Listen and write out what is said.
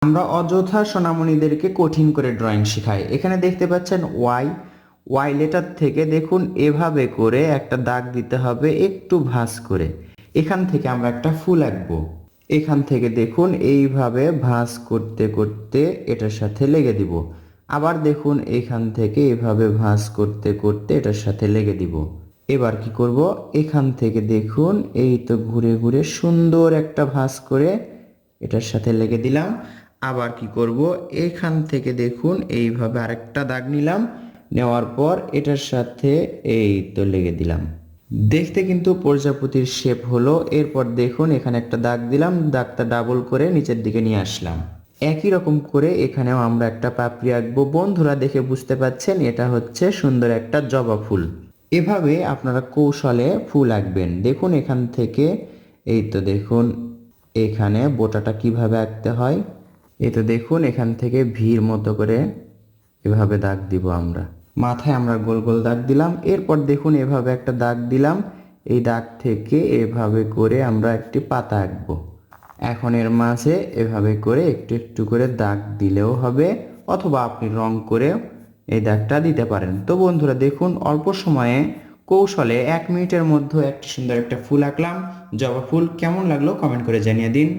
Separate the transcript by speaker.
Speaker 1: আমরা অযথা সোনামণিদেরকে কঠিন করে ড্রয়িং শেখাই। এখানে দেখতে পাচ্ছেন ওয়াই, ওয়াই লেটার থেকে দেখুন এভাবে করে একটা দাগ দিতে হবে একটু ভাঁজ করে। এখান থেকে আমরা একটা ফুল আঁকবো। এখান থেকে দেখুন এইভাবে ভাঁজ করতে করতে এটার সাথে লেগে দিব। আবার দেখুন এখান থেকে এভাবে ভাঁজ করতে করতে এটার সাথে লেগে দিব। এবার কি করব, এখান থেকে দেখুন এই তো ঘুরে ঘুরে সুন্দর একটা ভাঁজ করে এটার সাথে লেগে দিলাম। আবার কি করব, এখান থেকে দেখুন এইভাবে আরেকটা দাগ নিলাম, নেওয়ার পর এটার সাথে এই তো লেগে দিলাম। দেখতে কিন্তু প্রজাপতির শেপ হলো। এরপর দেখুন এখানে একটা দাগ দিলাম, দাগটা ডাবল করে নিচের দিকে নিয়ে আসলাম। একই রকম করে এখানেও আমরা একটা পাপড়ি আঁকবো। বন্ধুরা দেখে বুঝতে পাচ্ছেন এটা হচ্ছে সুন্দর একটা জবা ফুল। এভাবে আপনারা কৌশলে ফুল আঁকবেন। দেখুন এখান থেকে এই তো দেখুন এখানে বোটাটা কিভাবে আঁকতে হয়। এই তো দেখুন এখান থেকে ভির মতো করে এভাবে দাগ দিব আমরা। মাথায় আমরা গোল গোল দাগ দিলাম। এরপর দেখুন এভাবে একটা দাগ দিলাম। এই দাগ থেকে এভাবে করে আমরা একটি পাতা আঁকবো। এখন এর মাঝে এভাবে করে একটু একটু করে দাগ দিলেও হবে, অথবা আপনি রং করে এই দাগটা দিতে পারেন। তো বন্ধুরা দেখুন অল্প সময়ে কৌশলে 1 মিনিটের মধ্যে একটা সুন্দর একটা ফুল আঁকলাম, জবা ফুল। কেমন লাগলো কমেন্ট করে জানিয়ে দিন।